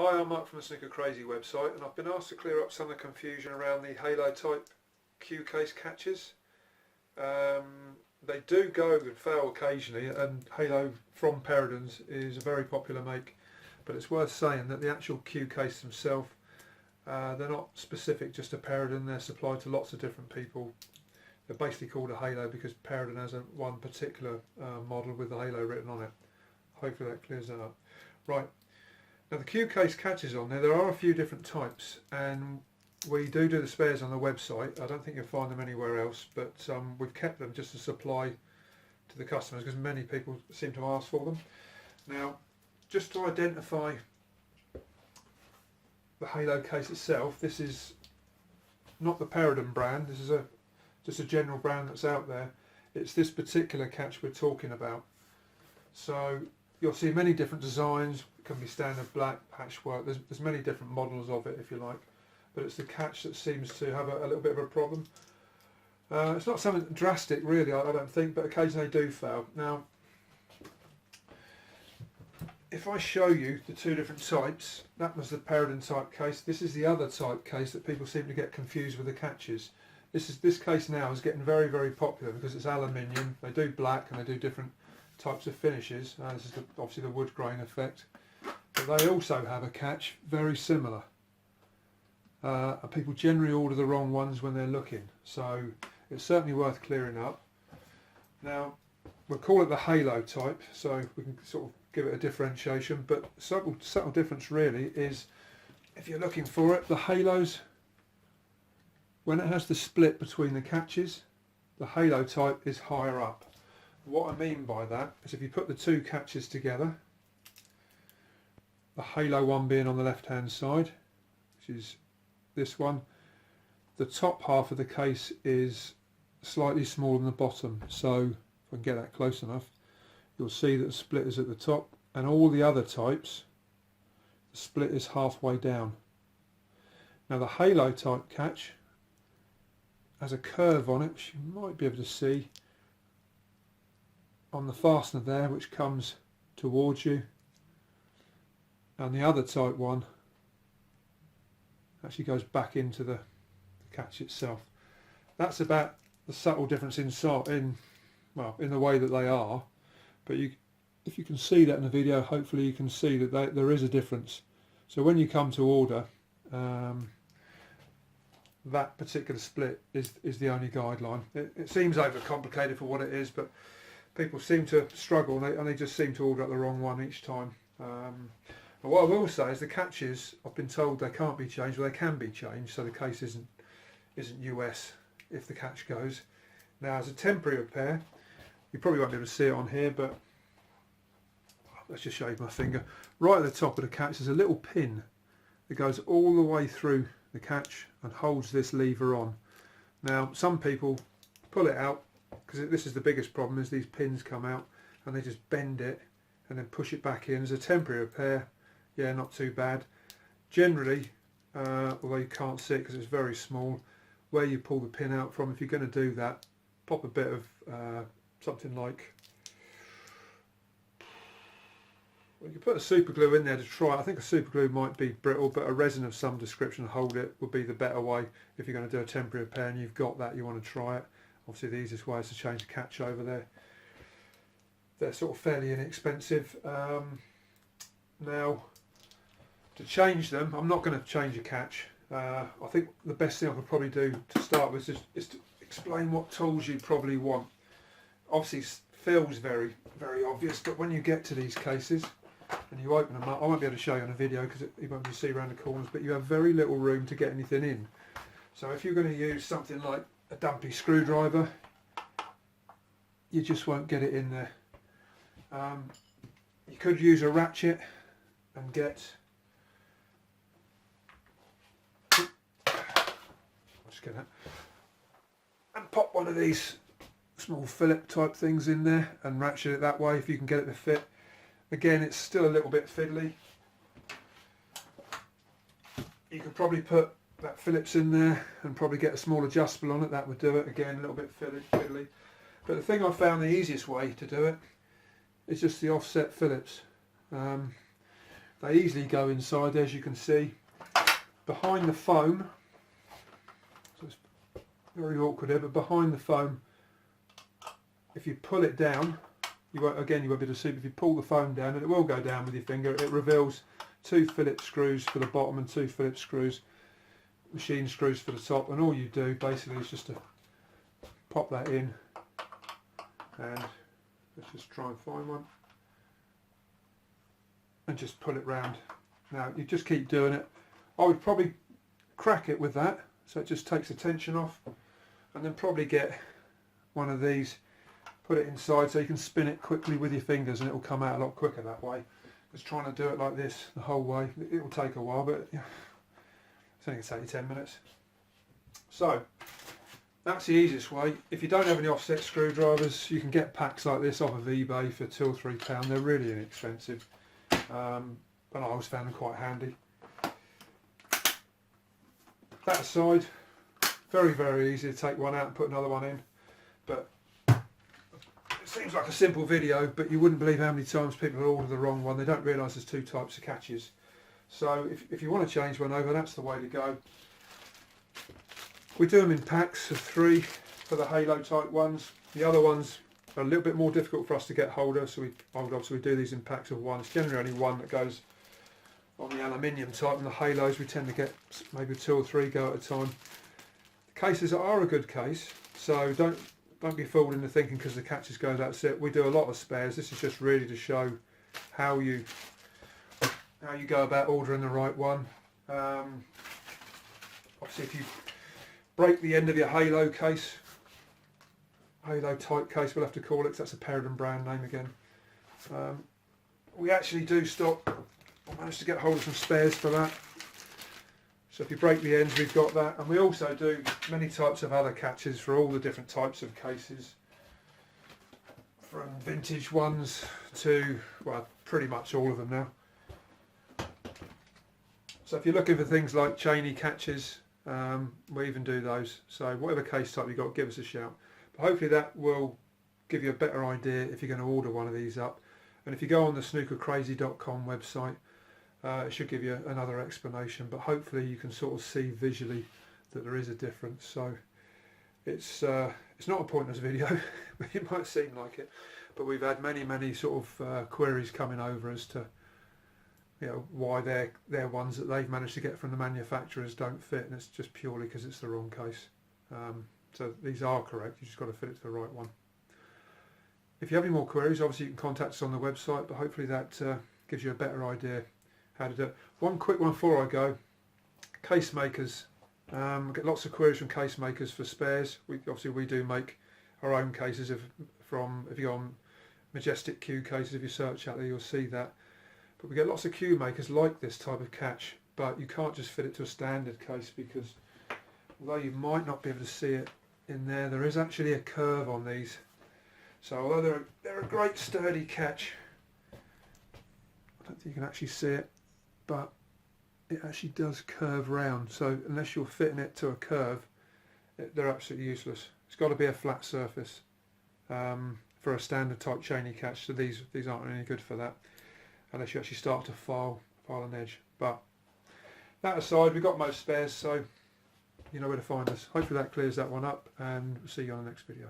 Hi, I'm Mark from the Snooker Crazy website, and I've been asked to clear up some of the confusion around the Halo type Q case catches. They do go and fail occasionally, and Halo from Peridans is a very popular make, but it's worth saying that the actual Q case themselves, they're not specific just to Peridan. They're supplied to lots of different people. They're basically called a Halo because Peridan has one particular model with the Halo written on it. Hopefully that clears that up. Right. Now the Q case catches on there are a few different types, and we do the spares on the website. I don't think you'll find them anywhere else, but we've kept them just to supply to the customers because many people seem to ask for them. Now, just to identify the Halo case itself, this is not the Peridan brand, this is just a general brand that's out there. It's this particular catch we're talking about. So you'll see many different designs. It can be standard black, patchwork, there's many different models of it if you like, but it's the catch that seems to have a little bit of a problem. It's not something drastic really, I don't think, but occasionally they do fail. Now if I show you the two different types, that was the Peridan type case. This is the other type case that people seem to get confused with the catches. This case now is getting very, very popular because it's aluminium. They do black and they do different types of finishes. This is obviously the wood grain effect, but they also have a catch very similar. And people generally order the wrong ones when they're looking, so it's certainly worth clearing up. Now we'll call it the Halo type, so we can sort of give it a differentiation, but subtle difference really is, if you're looking for it, the Halos, when it has the split between the catches, the Halo type is higher up. What I mean by that is if you put the two catches together, the Halo one being on the left hand side, which is this one, the top half of the case is slightly smaller than the bottom. So if I can get that close enough, you'll see that the split is at the top, and all the other types, the split is halfway down. Now the Halo type catch has a curve on it, which you might be able to see on the fastener there, which comes towards you, and the other type one actually goes back into the catch itself. That's about the subtle difference in the way that they are, but if you can see that in the video, hopefully you can see that there is a difference. So when you come to order, that particular split is the only guideline. It seems overcomplicated for what it is, but people seem to struggle and they just seem to order the wrong one each time. But what I will say is the catches, I've been told they can't be changed, well they can be changed, so the case isn't US if the catch goes. Now as a temporary repair, you probably won't be able to see it on here, but let's just show you my finger. Right at the top of the catch there's a little pin that goes all the way through the catch and holds this lever on. Now some people pull it out, because this is the biggest problem, is these pins come out and they just bend it and then push it back in. As a temporary repair, yeah, not too bad. Generally, although you can't see it because it's very small, where you pull the pin out from, if you're going to do that, pop a bit of something like, well, you can put a super glue in there to try. I think a super glue might be brittle, but a resin of some description to hold it would be the better way if you're going to do a temporary repair and you've got that, you want to try it. Obviously the easiest way is to change the catch over there. They're sort of fairly inexpensive. Now to change them, I'm not going to change a catch. I think the best thing I could probably do to start with is to explain what tools you probably want. Obviously it feels very, very obvious, but when you get to these cases and you open them up, I won't be able to show you on a video because you won't be able to see around the corners, but you have very little room to get anything in. So if you're going to use something like a dumpy screwdriver, you just won't get it in there. You could use a ratchet and get, and pop one of these small Philip type things in there and ratchet it that way if you can get it to fit. Again, it's still a little bit fiddly. You could probably put that Phillips in there and probably get a small adjustable on it, that would do it. Again, a little bit fiddly. But the thing I found the easiest way to do it is just the offset Phillips. They easily go inside, as you can see, behind the foam. So it's very awkward here, but behind the foam, if you pull it down, you won't be able to see, but if you pull the foam down, and it will go down with your finger, it reveals 2 Phillips screws for the bottom and 2 Phillips screws, machine screws for the top, and all you do basically is just to pop that in, and let's just try and find one, and just pull it round. Now you just keep doing it. I would probably crack it with that, so it just takes the tension off, and then probably get one of these, put it inside so you can spin it quickly with your fingers, and it will come out a lot quicker that way. Just trying to do it like this the whole way, it will take a while, but yeah, it's only going to take you 10 minutes. So that's the easiest way. If you don't have any offset screwdrivers, you can get packs like this off of eBay for £2 or £3. They're really inexpensive, and I always found them quite handy. That aside, very, very easy to take one out and put another one in, but it seems like a simple video, but you wouldn't believe how many times people order the wrong one. They don't realise there's 2 types of catches. So if you want to change one over, that's the way to go. We do them in packs of 3 for the halo type ones. The other ones are a little bit more difficult for us to get hold of, so we do these in packs of 1. It's generally only one that goes on the aluminium type, and the halos we tend to get maybe 2 or 3 go at a time. The cases are a good case, so don't be fooled into thinking because the catches go, that's it. We do a lot of spares. This is just really to show how you go about ordering the right one. Obviously, if you break the end of your halo case, halo type case we'll have to call it, 'cause that's a Peridot brand name again. We actually do stock. I managed to get hold of some spares for that. So if you break the ends, we've got that, and we also do many types of other catches for all the different types of cases, from vintage ones to, well, pretty much all of them now. So if you're looking for things like chainy catches, we even do those. So whatever case type you've got, give us a shout. But hopefully that will give you a better idea if you're going to order one of these up. And if you go on the snookercrazy.com website, it should give you another explanation, but hopefully you can sort of see visually that there is a difference. So it's not a pointless video, it might seem like it, but we've had many sort of queries coming over as to, you know, why their ones that they've managed to get from the manufacturers don't fit, and it's just purely because it's the wrong case. So these are correct, you just got to fit it to the right one. If you have any more queries, obviously you can contact us on the website, but hopefully that gives you a better idea how to do it. One quick one before I go: case makers. I get lots of queries from case makers for spares. We do make our own cases. If you go on Majestic Q cases, if you search out there, you'll see that. But we get lots of Q makers like this type of catch, but you can't just fit it to a standard case, because although you might not be able to see it in there, there is actually a curve on these. So although they're a great sturdy catch, I don't think you can actually see it, but it actually does curve round. So unless you're fitting it to a curve, they're absolutely useless. It's got to be a flat surface for a standard type chainy catch. So these aren't any good for that, unless you actually start to file an edge. But that aside, we've got most spares, so you know where to find us. Hopefully that clears that one up, and we'll see you on the next video.